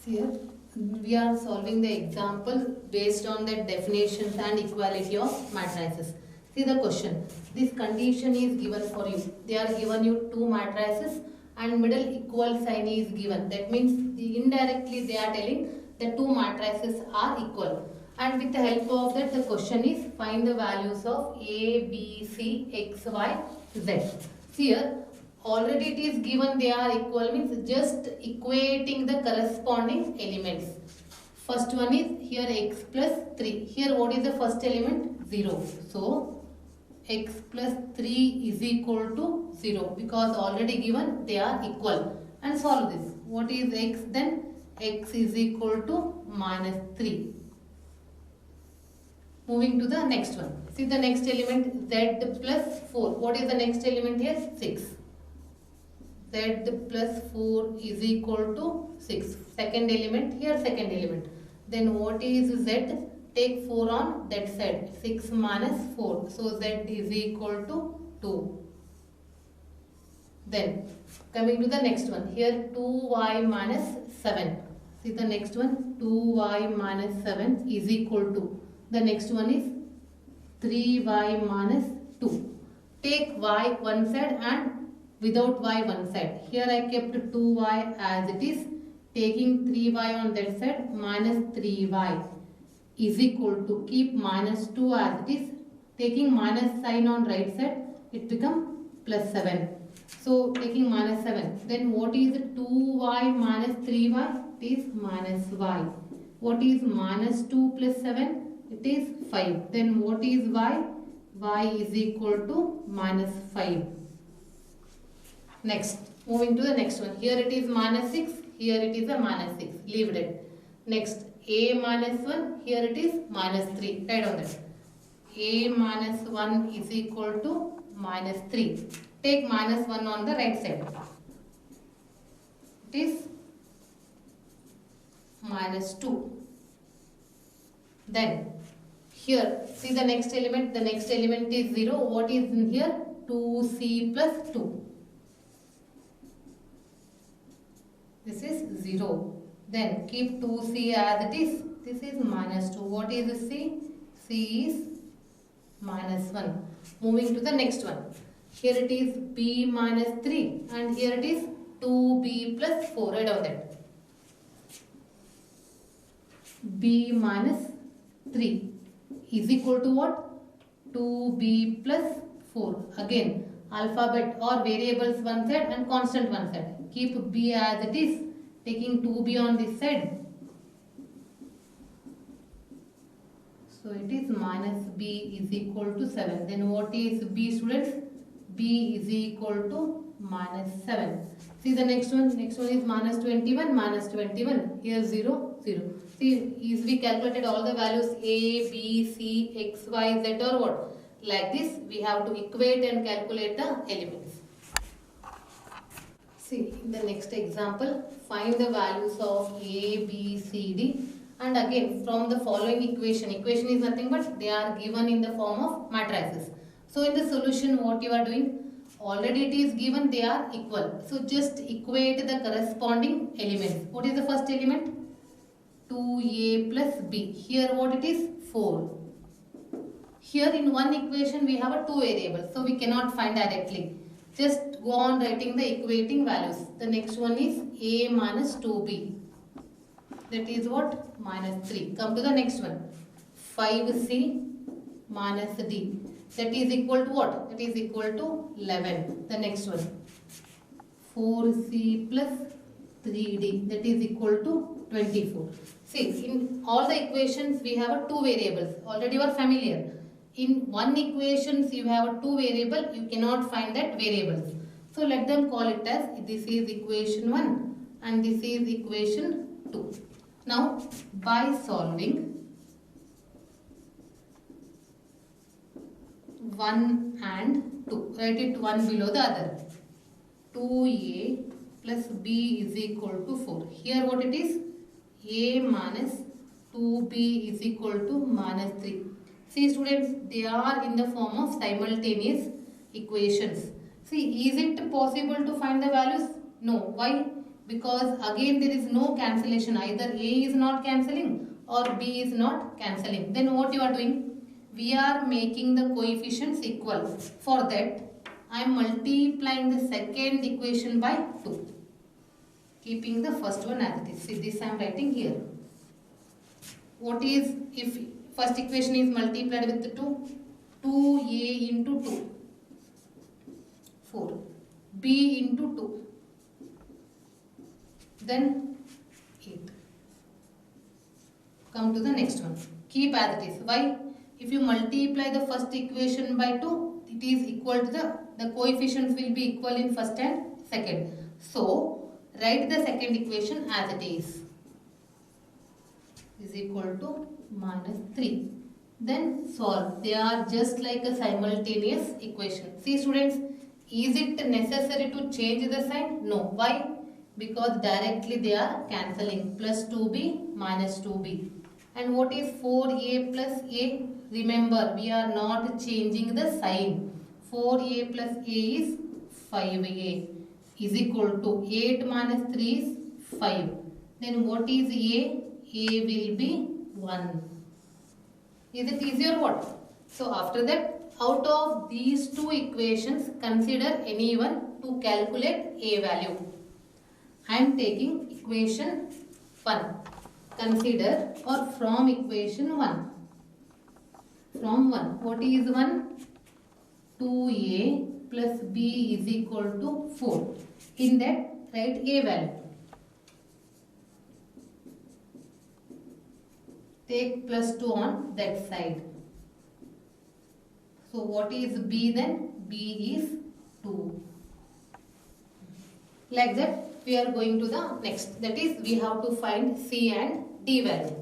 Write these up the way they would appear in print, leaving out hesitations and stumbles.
Here we are solving the example based on the definitions and equality of matrices. See the question. This condition is given for you. They are given you two matrices and middle equal sign is given. That means indirectly they are telling the two matrices are equal. And with the help of that, the question is find the values of A, B, C, X, Y, Z. See here, already it is given they are equal means just equating the corresponding elements. First one is here x plus 3. Here what is the first element? 0. So x plus 3 is equal to 0 because already given they are equal. And solve this. What is x then? X is equal to minus 3. Moving to the next one. See the next element z plus 4. What is the next element here? 6. Z plus 4 is equal to 6. Second element, here second element. Then what is Z? Take 4 on that side. 6 minus 4. So Z is equal to 2. Then coming to the next one. Here 2y minus 7. See the next one. 2y minus 7 is equal to. The next one is 3y minus 2. Take y one side and without y one side. Here I kept 2y as it is. Taking 3y on that side minus 3y is equal to keep minus 2 as it is. Taking minus sign on right side, it become plus 7. So taking minus 7. Then what is 2y minus 3y? It is minus y. What is minus 2 plus 7? It is 5. Then what is y? Y is equal to minus 5. Next, moving to the next one. Here it is minus 6. Here it is a minus 6. Leave it. Next, a minus 1. Here it is minus 3. Write on that. A minus 1 is equal to minus 3. Take minus 1 on the right side. It is minus 2. Then, here, see the next element. The next element is 0. What is in here? 2c plus 2. This is 0. Then keep 2c as it is. This is minus 2. What is c? C is minus 1. Moving to the next one. Here it is b minus 3 and here it is 2b plus 4. Write down that. b minus 3 is equal to what? 2b plus 4. Again, alphabet or variables one side and constant one side. Keep b as it is. Taking 2b on this side. So it is minus b is equal to 7. Then what is b, students? B is equal to minus 7. See the next one. Next one is minus 21. Minus 21. Here 0, 0. See, easily calculated all the values a, b, c, x, y, z or what? Like this, we have to equate and calculate the elements. See, in the next example, find the values of a, b, c, d. And again, from the following equation. Equation is nothing but they are given in the form of matrices. So, in the solution, what you are doing? Already it is given they are equal. So, just equate the corresponding elements. What is the first element? 2a plus b. Here what it is? 4. Here in one equation we have a two variables. So we cannot find directly. Just go on writing the equating values. The next one is a minus 2b. That is what? Minus 3. Come to the next one. 5c minus d. That is equal to what? That is equal to 11. The next one. 4c plus 3d. That is equal to 24. See, in all the equations we have a two variables. Already you are familiar. In one equations you have a two variable. You cannot find that variables. So let them call it as this is equation 1 and this is equation 2. Now by solving 1 and 2. Write it one below the other. 2a plus b is equal to 4. Here what it is? A minus 2b is equal to minus 3. See students, they are in the form of simultaneous equations. See, is it possible to find the values? No. Why? because again there is no cancellation, either A is not cancelling or B is not cancelling. Then what you are doing? We are making the coefficients equal. For that I am multiplying the second equation by 2, keeping the first one as it is. See, this I am writing here. What is, if first equation is multiplied with 2, 2A into 2, 4, B into 2, then 8. Come to the next one. Keep as it is. Why? If you multiply the first equation by 2, it is equal to the coefficients will be equal in first and second. So, write the second equation as it is equal to minus 3. Then solve. They are just like a simultaneous equation. See students, is it necessary to change the sign? No. Why? Because directly they are cancelling. Plus 2b minus 2b. And what is 4a plus a? Remember, we are not changing the sign. 4a plus a is 5a is equal to 8 minus 3 is 5. Then what is a? A will be 1. Is it easy or what? So after that, out of these two equations, consider any one to calculate a value. I am taking equation 1. Consider, or from equation 1. From 1. What is 1? 2a plus b is equal to 4. In that, write a value. Take plus 2 on that side. So what is b then? B is 2. Like that we are going to the next. That is, we have to find c and d value.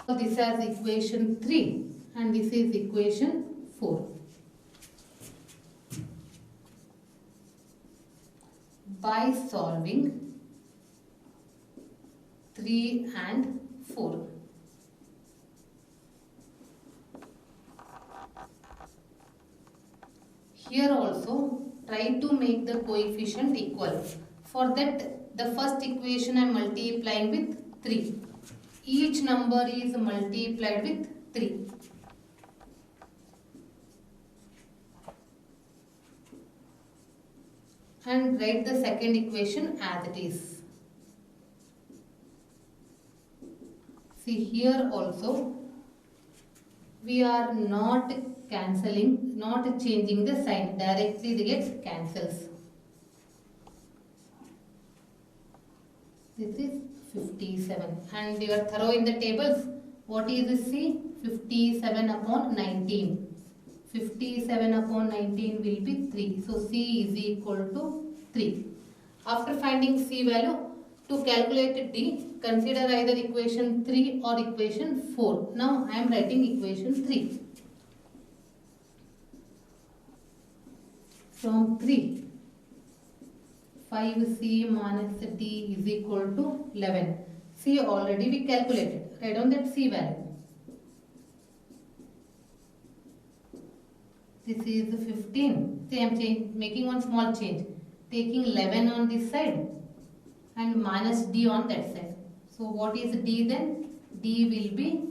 So this is equation 3 and this is equation 4. By solving 3 and 4. Here also try to make the coefficient equal. For that, the first equation I am multiplying with 3. Each number is multiplied with 3. And write the second equation as it is. See, here also we are not cancelling, not changing the sign. Directly they get cancels. This is 57. And you are thorough in the tables. What is this C? 57 upon 19. 57 upon 19 will be 3. So C is equal to 3. After finding C value, to calculate D, consider either equation 3 or equation 4. Now I am writing equation 3. From 3, 5c minus d is equal to 11. C already we calculated. Write down that C value. This is 15. See, I am making one small change. Taking 11 on this side and minus d on that side. So what is d then? D will be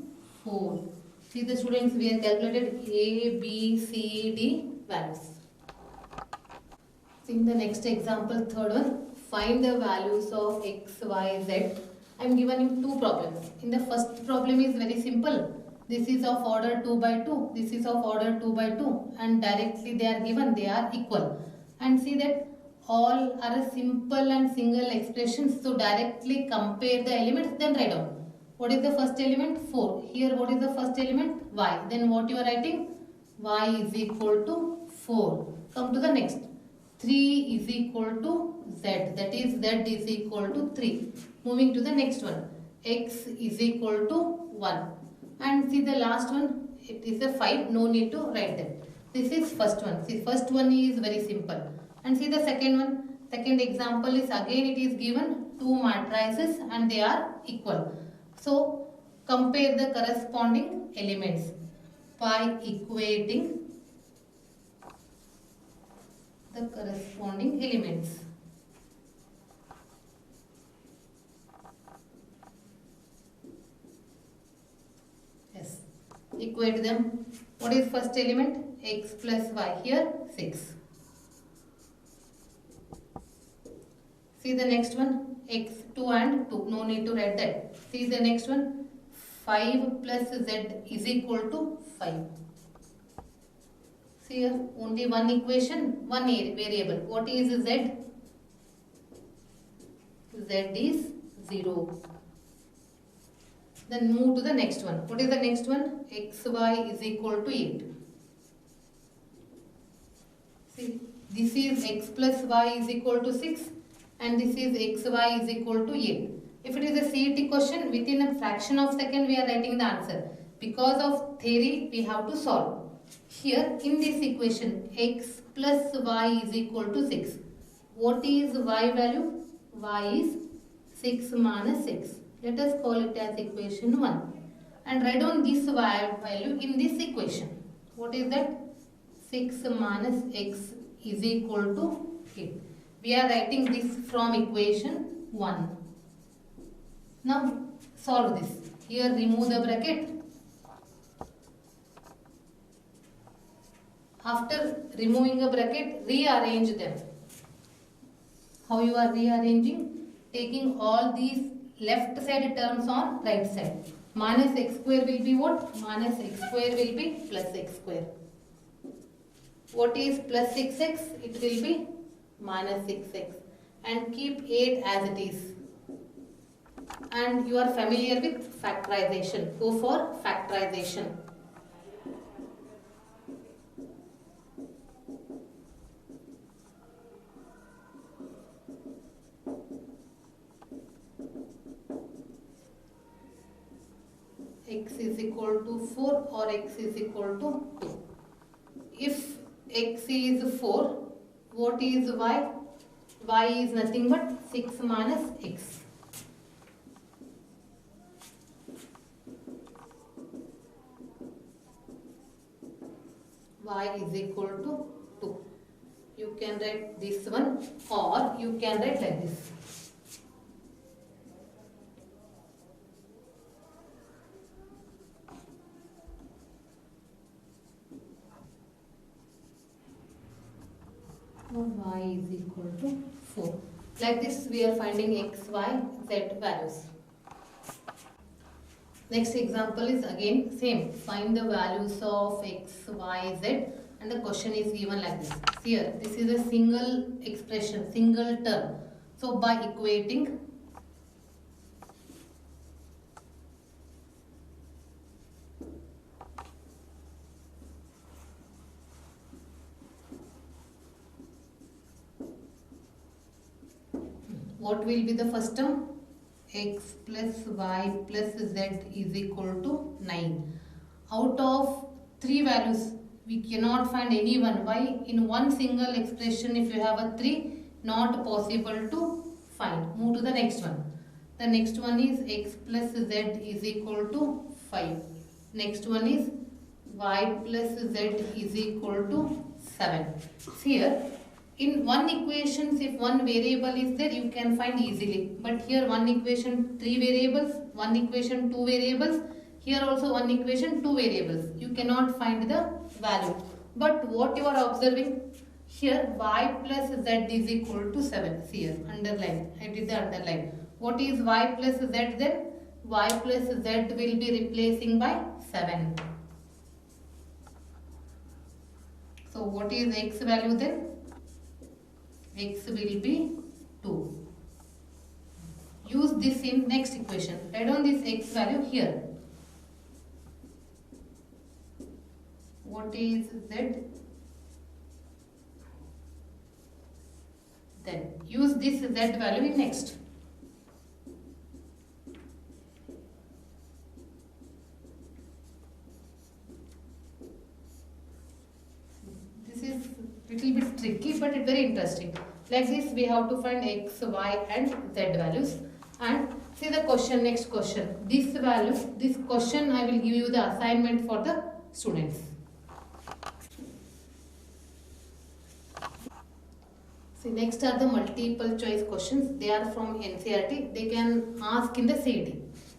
4. See the students, we have calculated A, B, C, D values. In the next example, third one, find the values of x, y, z. I am given you two problems. In the first problem is very simple. This is of order 2 by 2. This is of order 2 by 2. And directly they are given, they are equal. And see that all are a simple and single expressions. So directly compare the elements, then write down. What is the first element? 4. Here what is the first element? Y. Then what you are writing? Y is equal to 4. Come to the next. 3 is equal to z, that is z is equal to 3. Moving to the next one, x is equal to 1. And see the last one, it is a 5, no need to write that. This is first one. See, first one is very simple. And see the second one, second example is again it is given two matrices and they are equal. So compare the corresponding elements by equating the corresponding elements. equate them. What is first element? X plus y. Here 6. See the next one, x 2 and 2. No need to write that. See the next one, 5 plus z is equal to 5. See here, only one equation, one variable. What is z? Z is 0. Then move to the next one. What is the next one? xy is equal to 8. See, this is x plus y is equal to 6 and this is xy is equal to 8. If it is a CET question, within a fraction of second we are writing the answer. Because of theory, we have to solve. Here in this equation, x plus y is equal to 6. What is y value? Y is 6 minus 6. Let us call it as equation 1. And write down this y value in this equation. What is that? 6 minus x is equal to 8. We are writing this from equation 1. Now solve this. Here remove the bracket. After removing a bracket, rearrange them. How you are rearranging? Taking all these left side terms on right side. Minus x square will be what? Minus x square will be plus x square. What is plus 6x? It will be minus 6x. And keep 8 as it is. And you are familiar with factorization. Go for factorization. X is equal to 4 or x is equal to 2. If x is 4, what is y? Y is nothing but 6 minus x. Y is equal to 2. You can write this one or you can write like this. Y is equal to 4. Like this we are finding x, y, z values. Next example is again same. Find the values of x, y, z and the question is given like this. Here this is a single expression, single term. So by equating what will be the first term? X plus y plus z is equal to 9. Out of 3 values, we cannot find any one. Why? In one single expression, if you have a 3, not possible to find. Move to the next one. The next one is x plus z is equal to 5. Next one is y plus z is equal to 7. Here, in one equation, if one variable is there, you can find easily. But here one equation 3 variables, one equation 2 variables. Here also one equation 2 variables. You cannot find the value. But what you are observing? Here y plus z is equal to 7. See here, underline. I did the underline. What is y plus z then? Y plus z will be replacing by 7. So what is x value then? X will be 2. Use this in next equation. Write down this x value here. What is z? Then use this z value in next. This is little bit tricky but it's very interesting. Like this we have to find x, y and z values. And see the question, next question. This value, this question I will give you the assignment for the students. See, next are the multiple choice questions. They are from NCERT. They can ask in the CET.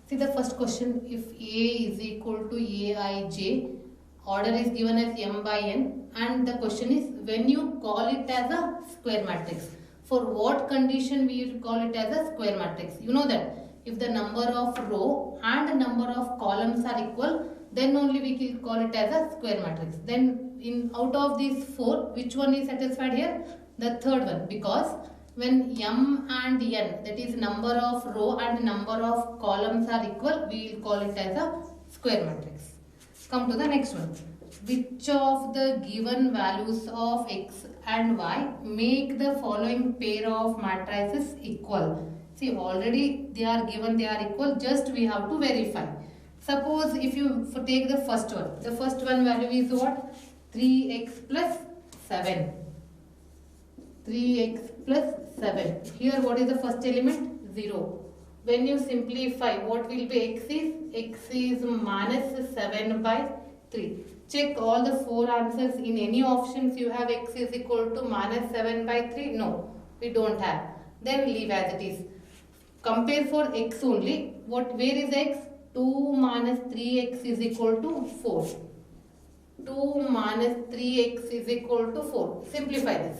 See the first question, if A is equal to Aij, order is given as m by n, and the question is when you call it as a square matrix, for what condition we will call it as a square matrix? You know that if the number of row and the number of columns are equal, then only we will call it as a square matrix. Then in out of these four, which one is satisfied here? The third one, because when m and n, that is number of row and number of columns are equal, we will call it as a square matrix. Come to the next one. Which of the given values of x and y make the following pair of matrices equal? See, already they are given, they are equal, just we have to verify. Suppose if you take the first one value is what? 3x plus 7. 3x plus 7. Here what is the first element? 0. When you simplify, what will be x is? X is minus 7 by 3. Check all the four answers. In any options you have x is equal to minus 7 by 3? No, we don't have. Then leave as it is. Compare for x only. Where is x? 2 minus 3x is equal to 4. 2 minus 3x is equal to 4. Simplify this.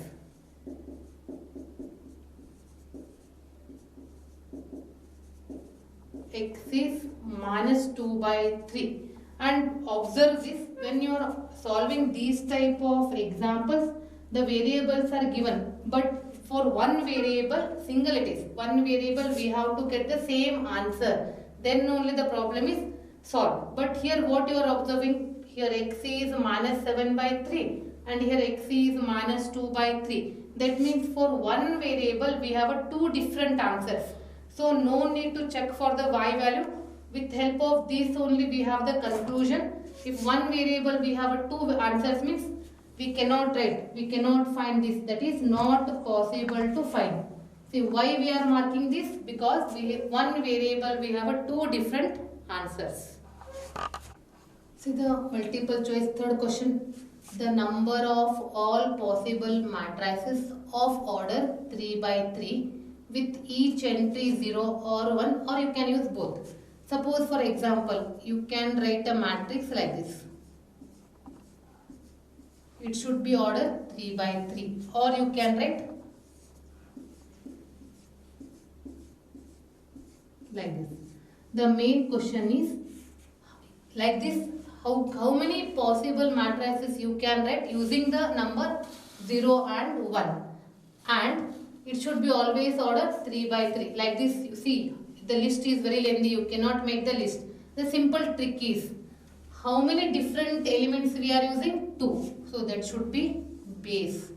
X is minus 2 by 3. And observe this, when you are solving these type of examples, the variables are given, but for one variable, single it is, one variable we have to get the same answer, then only the problem is solved. But here what you are observing, here x is minus 7 by 3 and here x is minus 2 by 3. That means for one variable we have two different answers. So no need to check for the y value. With help of this only we have the conclusion. If one variable we have two answers means we cannot write, we cannot find this. That is not possible to find. See why we are marking this? Because one variable we have two different answers. See the multiple choice third question. The number of all possible matrices of order 3 by 3 with each entry 0 or 1, or you can use both. Suppose for example, you can write a matrix like this. It should be order 3 by 3, or you can write like this. The main question is like this. How many possible matrices you can write using the number 0 and 1, and it should be always order 3 by 3 like this. You see, the list is very lengthy, you cannot make the list. The simple trick is, how many different elements we are using? 2. So that should be base.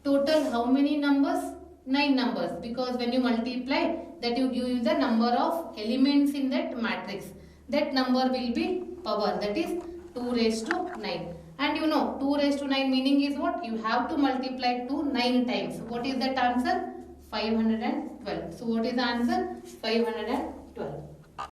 Total how many numbers? 9 numbers, because when you multiply, that you give you the number of elements in that matrix. That number will be power, that is 2 raised to 9. And you know 2 raised to 9 meaning is what? You have to multiply 2 9 times. What is that answer? 512. So what is the answer? 512.